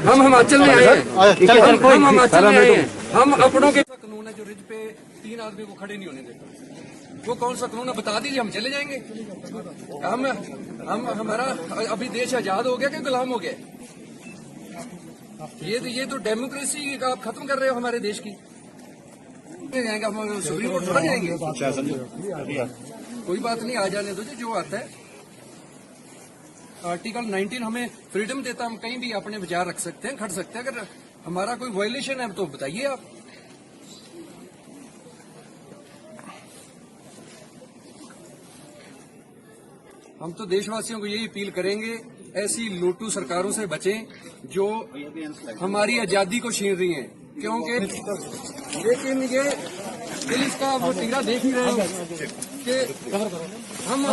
हम हिमाचल में आए हैं, हम हिमाचल में आए हैं। हम अपनों के कानून है जो रिज पे 3 आदमी को खड़े नहीं होने देता, वो कौन सा कानून है बता दीजिए, हम चले जाएंगे। हम हमारा अभी देश आजाद हो गया कि गुलाम हो गया? ये तो डेमोक्रेसी का आप खत्म कर रहे हो हमारे देश की। जाएंगे हम सुप्रीम कोर्ट थोड़ा जाएंगे। कोई बात नहीं, आ जाने दो जो आता है। आर्टिकल 19 हमें फ्रीडम देता, हम कहीं भी अपने विचार रख सकते हैं, खड़ सकते हैं। अगर हमारा कोई वायलेशन है तो बताइए आप। हम तो देशवासियों को यही अपील करेंगे, ऐसी लोटू सरकारों से बचें जो हमारी आजादी को छीन रही हैं, क्योंकि लेकिन ये पुलिस का वो टीरा देख ही रहे हो कि हम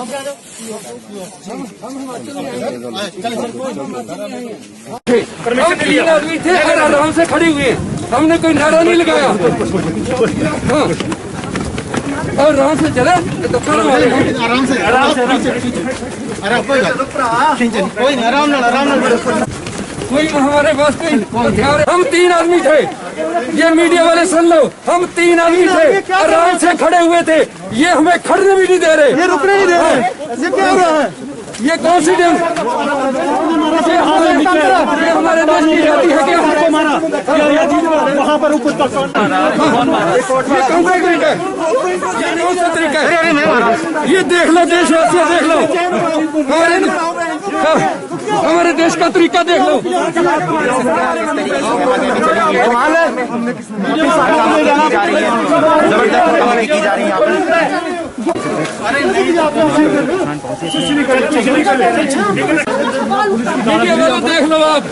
आदमी थे, आराम से खड़े हुए, हमने कोई नारा नहीं लगाया। हाँ, और आराम से चले, कोई हमारे पास कोई हथियार। हम 3 आदमी थे, ये मीडिया वाले सुन लो, हम 3 आदमी थे, आराम से खड़े हुए थे। ये हमें खड़ने भी नहीं दे रहे, ये रुकने नहीं दे रहे। ये क्या हो रहा है? ये कॉन्फिडेंस हमारे देश की आजादी है क्या? वहाँ पर ये कौन सा तरीका है? ये देख लो, देशवासियों देख लो, हमारे देश का तरीका देख लो। देख लो आप,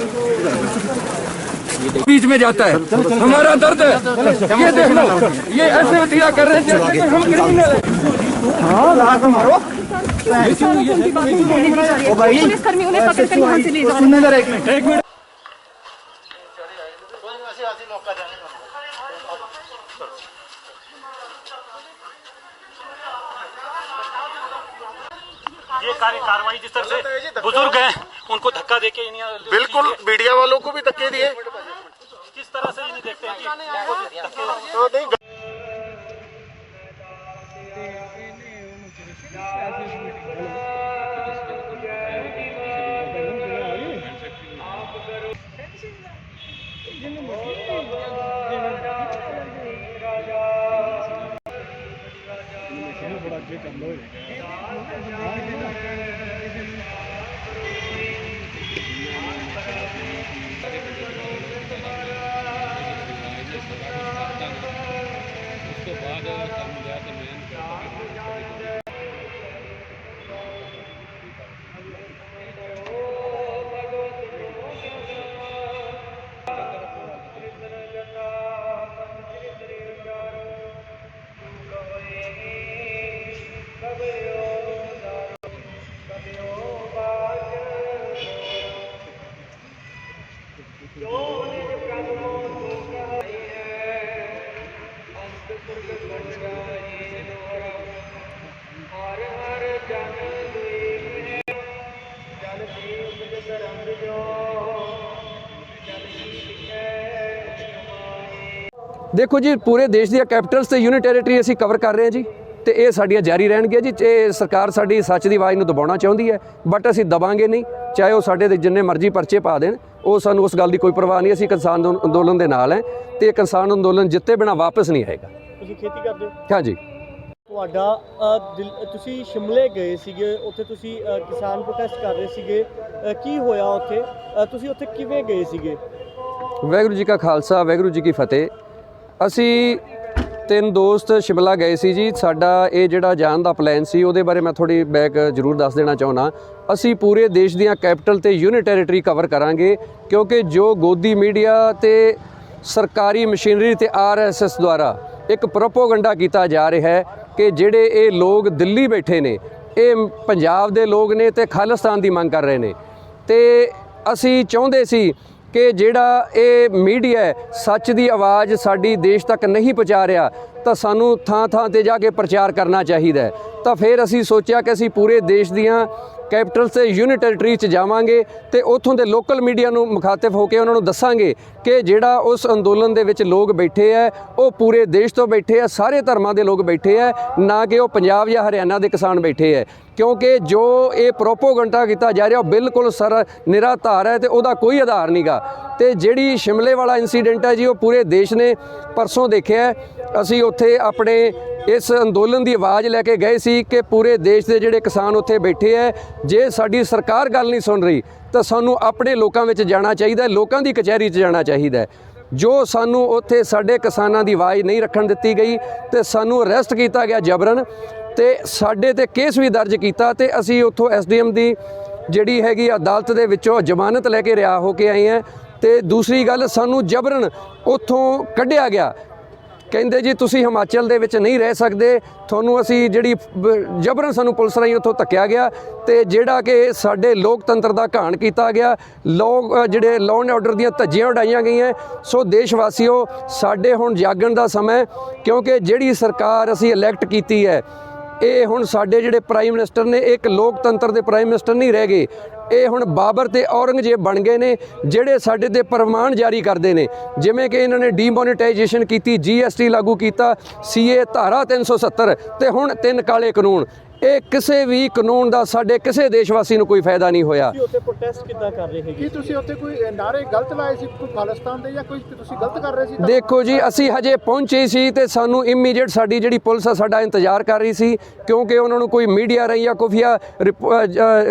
बीच में जाता है, हमारा दर्द है। ये देख लो, ये ऐसे वतीरा कर रहे हैं जैसे कि हम क्रिमिनल हैं। पुलिस कर्मियों ने पकड़ कर यहाँ से ले जाओ। एक मिनट ये कार्रवाई जिस तरह से बुजुर्ग हैं उनको धक्का देके बिल्कुल मीडिया वालों को भी धक्के दिए, किस तरह से इन्हें देखते हैं कि देखो जी, पूरे देश ਦੀਆਂ कैपिटल्स ਤੇ यूनिट टेरेटरी ਅਸੀਂ कवर कर रहे हैं जी, ਤੇ ਇਹ ਸਾਡੀਆਂ ਜਾਰੀ ਰਹਿਣਗੀਆਂ ਜੀ। ਇਹ ਸਰਕਾਰ ਸਾਡੀ ਸੱਚ ਦੀ ਆਵਾਜ਼ ਨੂੰ ਦਬਾਉਣਾ ਚਾਹੁੰਦੀ ਹੈ, ਬਟ ਅਸੀਂ ਦਬਾਂਗੇ ਨਹੀਂ, ਚਾਹੇ ਉਹ ਸਾਡੇ ਤੇ ਜਿੰਨੇ ਮਰਜ਼ੀ ਪਰਚੇ ਪਾ ਦੇਣ। ਉਹ ਸਾਨੂੰ ਉਸ ਗੱਲ ਦੀ ਕੋਈ ਪਰਵਾਹ ਨਹੀਂ। ਅਸੀਂ ਕਿਸਾਨ ਅੰਦੋਲਨ ਦੇ ਨਾਲ ਹੈ ਤੇ ਕਿਸਾਨ ਅੰਦੋਲਨ ਜਿੱਤੇ ਬਿਨਾ ਵਾਪਸ ਨਹੀਂ ਆਏਗਾ। ਤੁਸੀਂ ਖੇਤੀ ਕਰਦੇ ਹੋ? ਹਾਂਜੀ। ਤੁਹਾਡਾ ਤੁਸੀਂ ਸ਼ਿਮਲੇ ਗਏ ਸੀਗੇ, ਉੱਥੇ ਤੁਸੀਂ ਕਿਸਾਨ ਪ੍ਰੋਟੈਸਟ ਕਰ ਰਹੇ ਸੀਗੇ, ਕੀ ਹੋਇਆ ਉੱਥੇ? ਤੁਸੀਂ ਉੱਥੇ ਕਿਵੇਂ ਗਏ ਸੀਗੇ? ਵਾਹਿਗੁਰੂ ਜੀ ਕਾ ਖਾਲਸਾ, ਵਾਹਿਗੁਰੂ ਜੀ ਕੀ ਫਤਿਹ। ਅਸੀਂ 3 ਦੋਸਤ ਸ਼ਿਮਲਾ ਗਏ ਸੀ ਜੀ। ਸਾਡਾ ਇਹ ਜਿਹੜਾ ਜਾਣ ਦਾ ਪਲਾਨ ਸੀ ਉਹਦੇ ਬਾਰੇ ਮੈਂ ਥੋੜ੍ਹੀ ਬੈਕ ਜ਼ਰੂਰ ਦੱਸ ਦੇਣਾ ਚਾਹੁੰਦਾ। ਅਸੀਂ ਪੂਰੇ ਦੇਸ਼ ਦੀਆਂ ਕੈਪੀਟਲ ਤੇ यूनिट टेरेटरी ਕਵਰ ਕਰਾਂਗੇ, ਕਿਉਂਕਿ ਜੋ ਗੋਦੀ ਮੀਡੀਆ ਤੇ ਸਰਕਾਰੀ ਮਸ਼ੀਨਰੀ ਤੇ RSS ਦੁਆਰਾ ਇੱਕ ਪ੍ਰੋਪੋਗੰਡਾ ਕੀਤਾ ਜਾ ਰਿਹਾ ਹੈ ਕਿ ਜਿਹੜੇ ਇਹ ਲੋਕ ਦਿੱਲੀ ਬੈਠੇ ਨੇ ਇਹ ਪੰਜਾਬ ਦੇ ਲੋਕ ਨੇ ਤੇ ਖਾਲਿਸਤਾਨ ਦੀ ਮੰਗ ਕਰ ਰਹੇ ਨੇ। ਤੇ ਅਸੀਂ ਚਾਹੁੰਦੇ ਸੀ ਕਿ ਜਿਹੜਾ ਇਹ ਮੀਡੀਆ ਸੱਚ ਦੀ ਆਵਾਜ਼ ਸਾਡੀ ਦੇਸ਼ ਤੱਕ ਨਹੀਂ ਪਹੁੰਚਾ ਰਿਹਾ ਤਾਂ ਸਾਨੂੰ ਥਾਂ ਥਾਂ ਤੇ ਜਾ ਕੇ ਪ੍ਰਚਾਰ ਕਰਨਾ ਚਾਹੀਦਾ ਹੈ। ਤਾਂ ਫਿਰ ਅਸੀਂ ਸੋਚਿਆ ਕਿ ਅਸੀਂ ਪੂਰੇ ਦੇਸ਼ ਦੀਆਂ ਕੈਪੀਟਲ ਤੇ ਯੂਨਿਟ ਟੈਰੀਟਰੀ 'ਚ ਜਾਵਾਂਗੇ ਤੇ ਉੱਥੋਂ ਦੇ ਲੋਕਲ ਮੀਡੀਆ ਨੂੰ ਮੁਖਾਤਿਬ ਹੋ ਕੇ ਉਹਨਾਂ ਨੂੰ ਦੱਸਾਂਗੇ ਕਿ ਜਿਹੜਾ ਉਸ ਅੰਦੋਲਨ ਦੇ ਵਿੱਚ ਲੋਕ ਬੈਠੇ ਹੈ ਉਹ ਪੂਰੇ ਦੇਸ਼ ਤੋਂ ਬੈਠੇ ਆ, ਸਾਰੇ ਧਰਮਾਂ ਦੇ ਲੋਕ ਬੈਠੇ ਹੈ, ਨਾ ਕਿ ਉਹ ਪੰਜਾਬ ਜਾਂ ਹਰਿਆਣਾ ਦੇ ਕਿਸਾਨ ਬੈਠੇ ਹੈ। ਕਿਉਂਕਿ ਜੋ ਇਹ ਪ੍ਰੋਪੋਗੰਡਾ ਕੀਤਾ ਜਾ ਰਿਹਾ ਉਹ ਬਿਲਕੁਲ ਨਿਰਾਧਾਰ ਹੈ ਤੇ ਉਹਦਾ ਕੋਈ ਆਧਾਰ ਨਹੀਂਗਾ। ਤੇ ਜਿਹੜੀ ਸ਼ਿਮਲੇ ਵਾਲਾ ਇਨਸੀਡੈਂਟ ਹੈ ਜੀ, ਉਹ ਪੂਰੇ ਦੇਸ਼ ਨੇ ਪਰਸੋਂ ਦੇਖਿਆ। ਅਸੀਂ ਉੱਥੇ ਆਪਣੇ ਇਸ ਅੰਦੋਲਨ ਦੀ ਆਵਾਜ਼ ਲੈ ਕੇ ਗਏ ਸੀ ਕਿ ਪੂਰੇ ਦੇਸ਼ ਦੇ ਜਿਹੜੇ ਕਿਸਾਨ ਉੱਥੇ ਬੈਠੇ ਹੈ, ਜੇ ਸਾਡੀ ਸਰਕਾਰ ਗੱਲ ਨਹੀਂ ਸੁਣ ਰਹੀ ਤਾਂ ਸਾਨੂੰ ਆਪਣੇ ਲੋਕਾਂ ਵਿੱਚ ਜਾਣਾ ਚਾਹੀਦਾ, ਲੋਕਾਂ ਦੀ ਕਚਹਿਰੀ 'ਚ ਜਾਣਾ ਚਾਹੀਦਾ। ਜੋ ਸਾਨੂੰ ਉੱਥੇ ਸਾਡੇ ਕਿਸਾਨਾਂ ਦੀ ਆਵਾਜ਼ ਨਹੀਂ ਰੱਖਣ ਦਿੱਤੀ ਗਈ ਤੇ ਸਾਨੂੰ ਅਰੈਸਟ ਕੀਤਾ ਗਿਆ ਜਬਰਨ ਤੇ ਸਾਡੇ ਤੇ ਕੇਸ ਵੀ ਦਰਜ ਕੀਤਾ ਤੇ ਅਸੀਂ ਉੱਥੋਂ SDM ਦੀ ਜਿਹੜੀ ਹੈਗੀ ਅਦਾਲਤ ਦੇ ਵਿੱਚੋਂ ਜ਼ਮਾਨਤ ਲੈ ਕੇ ਰਿਹਾ ਹੋ ਕੇ ਆਏ ਹਾਂ। ਤੇ ਦੂਸਰੀ ਗੱਲ, ਸਾਨੂੰ ਜਬਰਨ ਉੱਥੋਂ ਕੱਢਿਆ ਗਿਆ, ਕਹਿੰਦੇ ਜੀ ਤੁਸੀਂ ਹਿਮਾਚਲ ਦੇ ਵਿੱਚ ਨਹੀਂ ਰਹਿ ਸਕਦੇ, ਤੁਹਾਨੂੰ ਅਸੀਂ ਜਿਹੜੀ ਜਬਰਨ ਸਾਨੂੰ ਪੁਲਿਸ ਰਾਹੀਂ ਉੱਥੋਂ ਧੱਕਿਆ ਗਿਆ ਤੇ ਜਿਹੜਾ ਕਿ ਸਾਡੇ ਲੋਕਤੰਤਰ ਦਾ ਘਾਣ ਕੀਤਾ ਗਿਆ, ਲੋਕ ਜਿਹੜੇ ਲਾਅ ਐਂਡ ਆਰਡਰ ਦੀਆਂ ਧੱਜੀਆਂ ਉਡਾਈਆਂ ਗਈਆਂ। ਸੋ ਦੇਸ਼ ਵਾਸੀਓ, ਸਾਡੇ ਹੁਣ ਜਾਗਣ ਦਾ ਸਮਾਂ, ਕਿਉਂਕਿ ਜਿਹੜੀ ਸਰਕਾਰ ਅਸੀਂ ਇਲੈਕਟ ਕੀਤੀ ਹੈ ਇਹ ਹੁਣ ਸਾਡੇ ਜਿਹੜੇ ਪ੍ਰਾਈਮ ਮਿਨਿਸਟਰ ਨੇ ਇੱਕ ਲੋਕਤੰਤਰ ਦੇ ਪ੍ਰਾਈਮ ਮਿਨਿਸਟਰ ਨਹੀਂ ਰਹਿ ਗਏ, ਇਹ ਹੁਣ ਬਾਬਰ ਤੇ ਔਰੰਗਜ਼ੇਬ ਬਣ ਗਏ ਨੇ ਜਿਹੜੇ ਸਾਡੇ ਤੇ ਫਰਮਾਨ ਜਾਰੀ ਕਰਦੇ ਨੇ। ਜਿਵੇਂ ਕਿ ਇਹਨਾਂ ਨੇ ਡੀਮੋਨੀਟਾਈਜੇਸ਼ਨ ਕੀਤੀ, GST ਲਾਗੂ ਕੀਤਾ, CA ਧਾਰਾ 370 ਤੇ ਹੁਣ 3 ਕਾਲੇ ਕਾਨੂੰਨ। ਇਹ ਕਿਸੇ ਵੀ ਕਾਨੂੰਨ ਦਾ ਸਾਡੇ ਕਿਸੇ ਦੇਸ਼ ਵਾਸੀ ਨੂੰ ਕੋਈ ਫਾਇਦਾ ਨਹੀਂ ਹੋਇਆ। ਤੁਸੀਂ ਉੱਥੇ ਪ੍ਰੋਟੈਸਟ ਕਿੱਦਾਂ ਕਰ ਰਹੇ ਹੈਗੇ? ਕੀ ਤੁਸੀਂ ਉੱਥੇ ਕੋਈ ਨਾਰੇ ਗਲਤ ਲਾਏ ਸੀ ਕੋਈ ਖਾਲਿਸਤਾਨ ਦੇ, ਜਾਂ ਕੋਈ ਤੁਸੀਂ ਗਲਤ ਕਰ ਰਹੇ ਸੀ? ਦੇਖੋ ਜੀ, ਅਸੀਂ ਹਜੇ ਪਹੁੰਚੇ ਸੀ ਤੇ ਸਾਨੂੰ ਇਮੀਡੀਏਟ ਸਾਡੀ ਜਿਹੜੀ ਪੁਲਿਸ ਆ ਸਾਡਾ ਇੰਤਜ਼ਾਰ ਕਰ ਰਹੀ ਸੀ, ਕਿਉਂਕਿ ਉਹਨਾਂ ਨੂੰ ਕੋਈ ਮੀਡੀਆ ਰਾਹੀਂ ਜਾਂ ਖੁਫੀਆ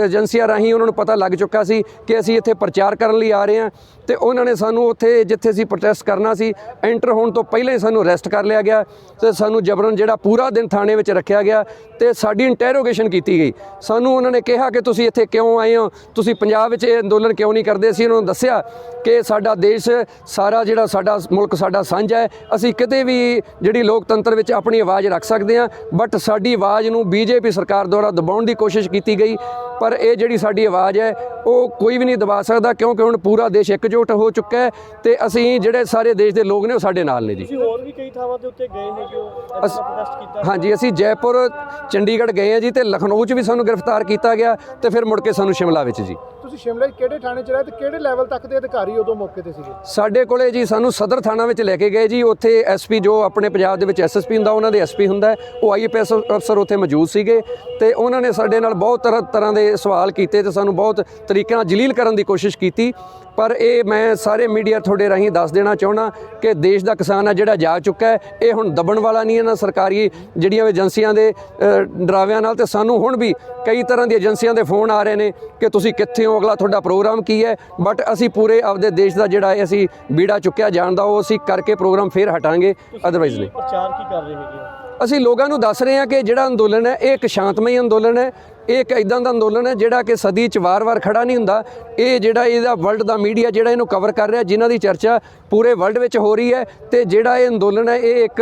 ਏਜੰਸੀਆਂ ਰਾਹੀਂ ਉਹਨਾਂ ਨੂੰ ਪਤਾ ਲੱਗ ਚੁੱਕਾ ਸੀ ਕਿ ਅਸੀਂ ਇੱਥੇ ਪ੍ਰਚਾਰ ਕਰਨ ਲਈ ਆ ਰਹੇ ਹਾਂ ਤੇ ਉਹਨਾਂ ਨੇ ਸਾਨੂੰ ਉੱਥੇ ਜਿੱਥੇ ਅਸੀਂ ਪ੍ਰੋਟੈਸਟ ਕਰਨਾ ਸੀ ਐਂਟਰ ਹੋਣ ਤੋਂ ਪਹਿਲਾਂ ਹੀ ਸਾਨੂੰ ਅਰੈਸਟ ਕਰ ਲਿਆ ਗਿਆ ਤੇ ਸਾਨੂੰ ਜਬਰਨ ਜਿਹੜਾ ਪੂਰਾ ਦਿਨ ਥਾਣੇ ਵਿੱਚ ਰੱਖਿਆ ਗਿਆ ਤੇ ਸਾਡੀ ਇੰਟੈਰੋਗੇਸ਼ਨ ਕੀਤੀ ਗਈ। ਸਾਨੂੰ ਉਹਨਾਂ ਨੇ ਕਿਹਾ ਕਿ ਤੁਸੀਂ ਇੱਥੇ ਕਿਉਂ ਆਏ ਹੋ, ਤੁਸੀਂ ਪੰਜਾਬ ਵਿੱਚ ਇਹ ਅੰਦੋਲਨ ਕਿਉਂ ਨਹੀਂ ਕਰਦੇ। ਅਸੀਂ ਉਹਨਾਂ ਨੂੰ ਦੱਸਿਆ ਕਿ ਸਾਡਾ ਦੇਸ਼ ਸਾਰਾ ਜਿਹੜਾ ਸਾਡਾ ਮੁਲਕ ਸਾਡਾ ਸਾਂਝਾ ਹੈ, ਅਸੀਂ ਕਿਤੇ ਵੀ ਜਿਹੜੀ ਲੋਕਤੰਤਰ ਵਿੱਚ ਆਪਣੀ ਆਵਾਜ਼ ਰੱਖ ਸਕਦੇ ਹਾਂ, ਬਟ ਸਾਡੀ ਆਵਾਜ਼ ਨੂੰ BJP ਸਰਕਾਰ ਦੁਆਰਾ ਦਬਾਉਣ ਦੀ ਕੋਸ਼ਿਸ਼ ਕੀਤੀ ਗਈ। ਪਰ ਇਹ ਜਿਹੜੀ ਸਾਡੀ ਆਵਾਜ਼ ਹੈ ਉਹ ਕੋਈ ਵੀ ਨਹੀਂ ਦਬਾ ਸਕਦਾ, ਕਿਉਂਕਿ ਹੁਣ ਪੂਰਾ ਦੇਸ਼ ਇਕਜੁੱਟ ਹੋ ਚੁੱਕਾ ਹੈ ਤੇ ਅਸੀਂ ਜਿਹੜੇ ਸਾਰੇ ਦੇਸ਼ ਦੇ ਲੋਕ ਨੇ ਉਹ ਸਾਡੇ ਨਾਲ ਨੇ ਜੀ। ਤੁਸੀਂ ਹੋਰ ਵੀ ਕਈ ਥਾਵਾਂ ਦੇ ਉੱਤੇ ਗਏ ਹੈਗੇ ਹੋ, ਪ੍ਰੋਟੈਸਟ ਕੀਤਾ? ਹਾਂਜੀ, ਅਸੀਂ ਜੈਪੁਰ, ਚੰਡੀਗੜ੍ਹ ਗਏ ਹਾਂ ਜੀ ਤੇ ਲਖਨਊ 'ਚ ਵੀ ਸਾਨੂੰ ਗ੍ਰਿਫਤਾਰ ਕੀਤਾ ਗਿਆ ਤੇ ਫਿਰ ਮੁੜ ਕੇ ਸਾਨੂੰ ਸ਼ਿਮਲਾ ਵਿੱਚ ਜੀ। ਤੁਸੀਂ ਸ਼ਿਮਲੇ ਕਿਹੜੇ ਥਾਣੇ 'ਚ ਰਹੇ ਤੇ ਕਿਹੜੇ ਲੈਵਲ ਤੱਕ ਦੇ ਅਧਿਕਾਰੀ ਉਦੋਂ ਮੌਕੇ ਤੇ ਸੀਗੇ? ਸਾਡੇ ਕੋਲੇ ਜੀ ਸਾਨੂੰ ਸਦਰ ਥਾਣਾ ਵਿੱਚ ਲੈ ਕੇ ਗਏ ਜੀ। ਉੱਥੇ SP ਜੋ ਆਪਣੇ ਪੰਜਾਬ ਦੇ ਵਿੱਚ SSP ਹੁੰਦਾ, ਉਹਨਾਂ ਦੇ SP ਹੁੰਦਾ, ਉਹ IPS ਅਫਸਰ ਉੱਥੇ ਮੌਜੂਦ ਸੀਗੇ ਤੇ ਉਹਨਾਂ ਨੇ ਸਾਡੇ ਨਾਲ ਬਹੁਤ ਤਰ੍ਹਾਂ ਦੇ ਸਵਾਲ ਕੀਤੇ ਤੇ ਸਾਨੂੰ ਬਹੁਤ ਤਰੀਕੇ ਨਾਲ ਜਲੀਲ ਕਰਨ ਦੀ ਕੋਸ਼ਿਸ਼ ਕੀਤੀ। ਪਰ ਇਹ ਮੈਂ ਸਾਰੇ ਮੀਡੀਆ ਤੁਹਾਡੇ ਰਾਹੀਂ ਦੱਸ ਦੇਣਾ ਚਾਹੁੰਦਾ ਕਿ ਦੇਸ਼ ਦਾ ਕਿਸਾਨ ਆ ਜਿਹੜਾ ਜਾ ਚੁੱਕਾ ਹੈ, ਇਹ ਹੁਣ ਦਬਣ ਵਾਲਾ ਨਹੀਂ ਹੈ ਨਾ ਸਰਕਾਰੀ ਜਿਹੜੀਆਂ ਏਜੰਸੀਆਂ ਦੇ ਡਰਾਵਿਆਂ ਨਾਲ। ਤੇ ਸਾਨੂੰ ਹੁਣ ਵੀ ਕਈ ਤਰ੍ਹਾਂ ਦੀ ਏਜੰਸੀਆਂ ਦੇ ਫੋਨ ਆ ਰਹੇ ਨੇ ਕਿ ਤੁਸੀਂ ਕਿੱਥੇ ਹੋ, ਅਗਲਾ ਤੁਹਾਡਾ ਪ੍ਰੋਗਰਾਮ ਕੀ ਹੈ। ਬਟ ਅਸੀਂ ਪੂਰੇ ਆਪਦੇ ਦੇਸ਼ ਦਾ ਜਿਹੜਾ ਅਸੀਂ ਬੀੜਾ ਚੁੱਕਿਆ ਜਾਣਦਾ ਉਹ ਅਸੀਂ ਕਰਕੇ ਪ੍ਰੋਗਰਾਮ ਫੇਰ ਹਟਾਂਗੇ, ਅਦਰਵਾਈਜ਼ ਨਹੀਂ। ਪ੍ਰਚਾਰ ਕੀ ਕਰ ਰਹੇ ਹੈਗੇ? ਅਸੀਂ ਲੋਕਾਂ ਨੂੰ ਦੱਸ ਰਹੇ ਹਾਂ ਕਿ ਜਿਹੜਾ ਅੰਦੋਲਨ ਹੈ ਇਹ ਇੱਕ ਸ਼ਾਂਤਮਈ ਅੰਦੋਲਨ ਹੈ, ਇਹ ਇੱਕ ਇਦਾਂ ਦਾ ਅੰਦੋਲਨ ਹੈ ਜਿਹੜਾ ਕਿ ਸਦੀ 'ਚ ਵਾਰ-ਵਾਰ ਖੜਾ ਨਹੀਂ ਹੁੰਦਾ। ਇਹ ਜਿਹੜਾ ਇਹਦਾ ਵਰਲਡ ਦਾ ਮੀਡੀਆ ਜਿਹੜਾ ਇਹਨੂੰ ਕਵਰ ਕਰ ਰਿਹਾ, ਜਿਨ੍ਹਾਂ ਦੀ ਚਰਚਾ ਪੂਰੇ ਵਰਲਡ ਵਿੱਚ ਹੋ ਰਹੀ ਹੈ ਤੇ ਜਿਹੜਾ ਇਹ ਅੰਦੋਲਨ ਹੈ ਇਹ ਇੱਕ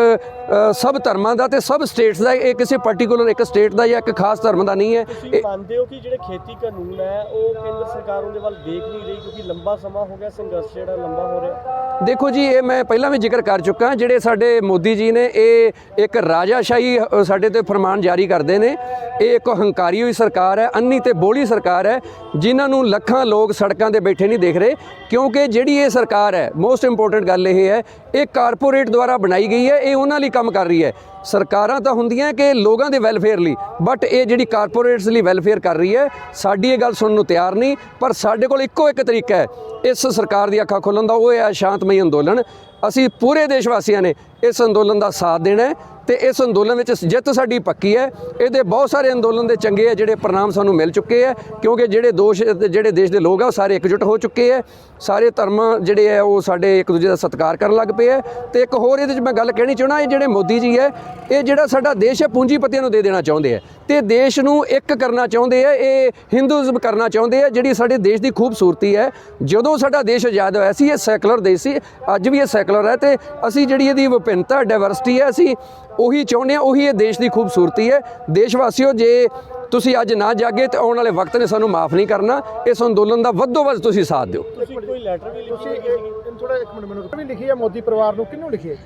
ਸਭ ਧਰਮਾਂ ਦਾ ਤੇ ਸਭ ਸਟੇਟਸ ਦਾ, ਇਹ ਕਿਸੇ ਪਾਰਟੀਕੂਲਰ ਇੱਕ ਸਟੇਟ ਦਾ ਜਾਂ ਇੱਕ ਖਾਸ ਧਰਮ ਦਾ ਨਹੀਂ ਹੈ। ਤੁਸੀਂ ਮੰਨਦੇ ਹੋ ਕਿ ਜਿਹੜੇ ਖੇਤੀ ਕਾਨੂੰਨ ਹੈ ਉਹ ਕੇਂਦਰ ਸਰਕਾਰ ਉਹਦੇ ਵੱਲ ਦੇਖ ਨਹੀਂ ਰਹੀ, ਕਿਉਂਕਿ ਲੰਬਾ ਸਮਾਂ ਹੋ ਗਿਆ ਸੰਘਰਸ਼ ਜਿਹੜਾ ਲੰਬਾ ਹੋ ਰਿਹਾ? ਦੇਖੋ ਜੀ, ਇਹ ਮੈਂ ਪਹਿਲਾਂ ਵੀ ਜ਼ਿਕਰ ਕਰ ਚੁੱਕਾ, ਜਿਹੜੇ ਸਾਡੇ ਮੋਦੀ ਜੀ ਨੇ ਇਹ ਇੱਕ ਰਾਜਾਸ਼ਾਹੀ ਸਾਡੇ ਤੇ ਫਰਮਾਨ ਜਾਰੀ ਕਰਦੇ ਨੇ। ਇਹ ਇੱਕ ਹੰਕਾਰੀ ਹੋਈ ਸਰਕਾਰ ਹੈ, ਅੰਨੀ ਤੇ ਬੋਲੀ ਸਰਕਾਰ ਹੈ, ਜਿਨ੍ਹਾਂ ਨੂੰ ਲੱਖਾਂ ਲੋਕ ਸੜਕਾਂ ਤੇ ਬੈਠੇ ਨਹੀਂ ਦੇਖ ਰਹੇ। ਕਿਉਂਕਿ ਜਿਹੜੀ ਇਹ ਸਰਕਾਰ ਹੈ, ਮੋਸਟ ਇੰਪੋਰਟੈਂਟ ਗੱਲ ਇਹ ਹੈ, ਇਹ ਕਾਰਪੋਰੇਟ ਦੁਆਰਾ ਬਣਾਈ ਗਈ ਹੈ, ਇਹ ਉਹਨਾਂ ਲਈ ਕੰਮ ਕਰ ਰਹੀ ਹੈ। ਸਰਕਾਰਾਂ ਤਾਂ ਹੁੰਦੀਆਂ ਕਿ ਲੋਕਾਂ ਦੇ ਵੈਲਫੇਅਰ ਲਈ, ਬਟ ਇਹ ਜਿਹੜੀ ਕਾਰਪੋਰੇਟਸ ਲਈ ਵੈਲਫੇਅਰ ਕਰ ਰਹੀ ਹੈ। ਸਾਡੀ ਇਹ ਗੱਲ ਸੁਣਨ ਨੂੰ ਤਿਆਰ ਨਹੀਂ, ਪਰ ਸਾਡੇ ਕੋਲ ਇੱਕੋ ਇੱਕ ਤਰੀਕਾ ਹੈ ਇਸ ਸਰਕਾਰ ਦੀ ਅੱਖਾਂ ਖੋਲ੍ਹਣ ਦਾ, ਉਹ ਹੈ ਸ਼ਾਂਤਮਈ ਅੰਦੋਲਨ। ਅਸੀਂ ਪੂਰੇ ਦੇਸ਼ ਵਾਸੀਆਂ ਨੇ ਇਸ ਅੰਦੋਲਨ ਦਾ ਸਾਥ ਦੇਣਾ ਹੈ ਤੇ ਇਸ ਅੰਦੋਲਨ ਵਿੱਚ ਜਿੱਤ ਸਾਡੀ ਪੱਕੀ ਹੈ। ਇਹਦੇ ਬਹੁਤ ਸਾਰੇ ਅੰਦੋਲਨ ਦੇ ਚੰਗੇ ਹੈ ਜਿਹੜੇ परिणाम ਸਾਨੂੰ ਮਿਲ ਚੁੱਕੇ ਹੈ, ਕਿਉਂਕਿ ਜਿਹੜੇ ਦੇਸ਼ ਦੇ ਲੋਕ ਆ ਉਹ ਸਾਰੇ ਇਕਜੁੱਟ ਹੋ ਚੁੱਕੇ ਹੈ। ਸਾਰੇ ਧਰਮ ਜਿਹੜੇ ਹੈ ਉਹ ਸਾਡੇ ਇੱਕ ਦੂਜੇ ਦਾ ਸਤਿਕਾਰ ਕਰਨ ਲੱਗ ਪਏ ਹੈ। ਤੇ ਇੱਕ ਹੋਰ ਇਹਦੇ 'ਚ ਮੈਂ ਗੱਲ ਕਹਿਣੀ ਚਾਹੁੰਦਾ, ਇਹ ਜਿਹੜੇ ਮੋਦੀ ਜੀ ਹੈ ਇਹ ਜਿਹੜਾ ਸਾਡਾ ਦੇਸ਼ ਹੈ ਪੂੰਜੀਪਤੀਆਂ ਨੂੰ ਦੇ ਦੇਣਾ ਚਾਹੁੰਦੇ ਹੈ ਤੇ ਦੇਸ਼ ਨੂੰ ਇੱਕ ਕਰਨਾ ਚਾਹੁੰਦੇ ਹੈ, ਇਹ ਹਿੰਦੂਇਜ਼ਮ ਕਰਨਾ ਚਾਹੁੰਦੇ ਹੈ। ਜਿਹੜੀ ਸਾਡੇ ਦੇਸ਼ ਦੀ ਖੂਬਸੂਰਤੀ ਹੈ, ਜਦੋਂ ਸਾਡਾ ਦੇਸ਼ ਆਜ਼ਾਦ ਹੋਇਆ ਸੀ ਇਹ ਸੈਕੂਲਰ ਦੇਸ਼ ਸੀ, ਅੱਜ ਵੀ ਇਹ ਸੈਕੂਲਰ ਹੈ ਤੇ ਅਸੀਂ ਜਿਹੜੀ ਇਹਦੀ ਵਿਭਿੰਨਤਾ ਡਾਇਵਰਸਿਟੀ ਹੈ ਅਸੀਂ ਉਹੀ ਚਾਹੁੰਦੇ ਹਾਂ, ਉਹੀ ਇਹ ਦੇਸ਼ ਦੀ ਖੂਬਸੂਰਤੀ ਹੈ। ਦੇਸ਼ ਵਾਸੀਓ, ਜੇ ਤੁਸੀਂ ਅੱਜ ਨਾ ਜਾਗੇ ਤੇ ਆਉਣ ਵਾਲੇ ਵਕਤ ਨੇ ਸਾਨੂੰ ਮਾਫ ਨਹੀਂ ਕਰਨਾ। ਇਸ ਅੰਦੋਲਨ ਦਾ ਵੱਧੋ ਵੱਧ ਤੁਸੀਂ ਸਾਥ ਦਿਓ। ਤੁਸੀਂ ਕੋਈ ਲੈਟਰ ਵੀ ਲਿਖੀ ਤੁਸੀਂ ਥੋੜਾ ਇੱਕ ਮਿੰਟ ਮੈਨੂੰ ਵੀ ਲਿਖੀ ਹੈ ਮੋਦੀ ਪਰਿਵਾਰ ਨੂੰ, ਕਿਹਨੂੰ ਲਿਖੀ ਹੈ?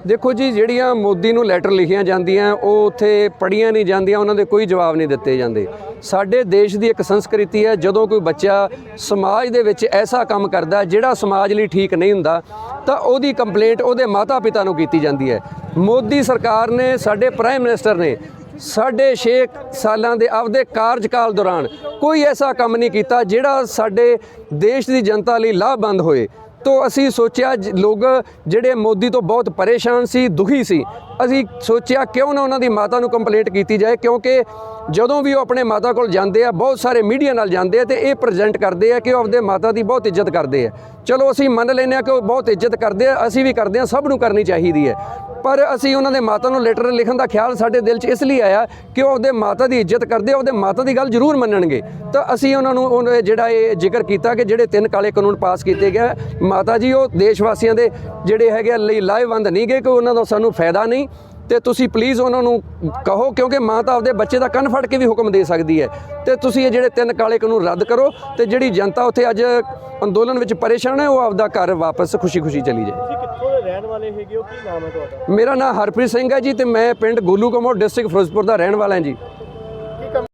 ਦੇਖੋ ਜੀ, ਜਿਹੜੀਆਂ ਮੋਦੀ ਨੂੰ ਲੈਟਰ ਲਿਖੀਆਂ ਜਾਂਦੀਆਂ ਉਹ ਉੱਥੇ ਪੜ੍ਹੀਆਂ ਨਹੀਂ ਜਾਂਦੀਆਂ, ਉਹਨਾਂ ਦੇ ਕੋਈ ਜਵਾਬ ਨਹੀਂ ਦਿੱਤੇ ਜਾਂਦੇ। ਸਾਡੇ ਦੇਸ਼ ਦੀ ਇੱਕ ਸੰਸਕ੍ਰਿਤੀ ਹੈ, ਜਦੋਂ ਕੋਈ ਬੱਚਾ ਸਮਾਜ ਦੇ ਵਿੱਚ ਐਸਾ ਕੰਮ ਕਰਦਾ ਜਿਹੜਾ ਸਮਾਜ ਲਈ ਠੀਕ ਨਹੀਂ ਹੁੰਦਾ ਤਾਂ ਉਹਦੀ ਕੰਪਲੇਂਟ ਉਹਦੇ ਮਾਤਾ ਪਿਤਾ ਨੂੰ ਕੀਤੀ ਜਾਂਦੀ ਹੈ। ਮੋਦੀ ਸਰਕਾਰ ਨੇ, ਸਾਡੇ ਪ੍ਰਾਈਮ ਮਿਨਿਸਟਰ ਨੇ 6.5 ਸਾਲਾਂ ਦੇ ਆਪਦੇ ਕਾਰਜਕਾਲ ਦੌਰਾਨ ਕੋਈ ਐਸਾ ਕੰਮ ਨਹੀਂ ਕੀਤਾ ਜਿਹੜਾ ਸਾਡੇ ਦੇਸ਼ ਦੀ ਜਨਤਾ ਲਈ ਲਾਭਵੰਦ ਹੋਏ। ਤੋ ਅਸੀਂ ਸੋਚਿਆ ਲੋਕ ਜਿਹੜੇ ਮੋਦੀ ਤੋਂ ਬਹੁਤ ਪਰੇਸ਼ਾਨ ਸੀ, ਦੁਖੀ ਸੀ, ਅਸੀਂ ਸੋਚਿਆ ਕਿਉਂ ਨਾ ਉਹਨਾਂ ਦੀ ਮਾਤਾ ਨੂੰ ਕੰਪਲੇਂਟ ਕੀਤੀ ਜਾਏ, ਕਿਉਂਕਿ ਜਦੋਂ ਵੀ ਉਹ ਆਪਣੇ ਮਾਤਾ ਕੋਲ ਜਾਂਦੇ ਆ, ਬਹੁਤ ਸਾਰੇ ਮੀਡੀਆ ਨਾਲ ਜਾਂਦੇ ਆ ਤੇ ਇਹ ਪ੍ਰੈਜ਼ੈਂਟ ਕਰਦੇ ਆ ਕਿ ਉਹ ਆਪਦੇ ਮਾਤਾ ਦੀ ਬਹੁਤ ਇੱਜ਼ਤ ਕਰਦੇ ਆ। ਚਲੋ ਅਸੀਂ ਮੰਨ ਲੈਂਦੇ ਆ ਕਿ ਉਹ ਬਹੁਤ ਇੱਜ਼ਤ ਕਰਦੇ ਆ, ਅਸੀਂ ਵੀ ਕਰਦੇ ਆ, ਸਭ ਨੂੰ ਕਰਨੀ ਚਾਹੀਦੀ ਹੈ, ਪਰ ਅਸੀਂ ਉਹਨਾਂ ਦੇ ਮਾਤਾ ਨੂੰ ਲੈਟਰ ਲਿਖਣ ਦਾ ਖਿਆਲ ਸਾਡੇ ਦਿਲ 'ਚ ਇਸ ਲਈ ਆਇਆ ਕਿ ਉਹ ਆਪਦੇ ਮਾਤਾ ਦੀ ਇੱਜ਼ਤ ਕਰਦੇ ਆ, ਉਹਦੇ ਮਾਤਾ ਦੀ ਗੱਲ ਜ਼ਰੂਰ ਮੰਨਣਗੇ। ਤਾਂ ਅਸੀਂ ਉਹਨਾਂ ਨੂੰ ਜਿਹੜਾ ਇਹ ਜ਼ਿਕਰ ਕੀਤਾ ਕਿ ਜਿਹੜੇ 3 ਕਾਲੇ ਕਾਨੂੰਨ ਪਾਸ ਕੀਤੇ ਗਏ, ਮਾਤਾ ਜੀ ਉਹ ਦੇਸ਼ ਵਾਸੀਆਂ ਦੇ ਜਿਹੜੇ ਹੈਗੇ ਲਈ ਲਾਹੇਵੰਦ ਨਹੀਂ ਗਏ, ਕਿ ਉਹਨਾਂ ਦਾ ਸਾਨੂੰ ਫਾਇਦਾ ਨਹੀਂ, ਤੇ ਤੁਸੀਂ ਪਲੀਜ਼ ਉਹਨਾਂ ਨੂੰ ਕਹੋ, ਕਿਉਂਕਿ ਮਾਂ ਤਾਂ ਆਪਦੇ ਬੱਚੇ ਦਾ ਕੰਨ ਫੜ ਕੇ ਵੀ ਹੁਕਮ ਦੇ ਸਕਦੀ ਹੈ, ਤੇ ਤੁਸੀਂ ਇਹ ਜਿਹੜੇ 3 ਕਾਲੇ ਕਾਨੂੰਨ ਰੱਦ ਕਰੋ ਤੇ ਜਿਹੜੀ ਜਨਤਾ ਉੱਥੇ ਅੱਜ ਅੰਦੋਲਨ ਵਿੱਚ ਪਰੇਸ਼ਾਨ ਹੈ ਉਹ ਆਪਦਾ ਘਰ ਵਾਪਸ ਖੁਸ਼ੀ-ਖੁਸ਼ੀ ਚਲੀ ਜਾਏ। ਤੁਸੀਂ ਕਿੱਥੋਂ ਦੇ ਰਹਿਣ ਵਾਲੇ ਹੈਗੇ ਹੋ, ਕੀ ਨਾਮ ਹੈ ਤੁਹਾਡਾ? ਮੇਰਾ ਨਾਮ ਹਰਪ੍ਰੀਤ ਸਿੰਘ ਹੈ ਜੀ, ਤੇ ਮੈਂ ਪਿੰਡ ਗੋਲੂ ਕਮੋੜ, ਡਿਸਟ੍ਰਿਕਟ ਫਿਰੋਜ਼ਪੁਰ ਦਾ ਰਹਿਣ ਵਾਲਾ ਹਾਂ ਜੀ।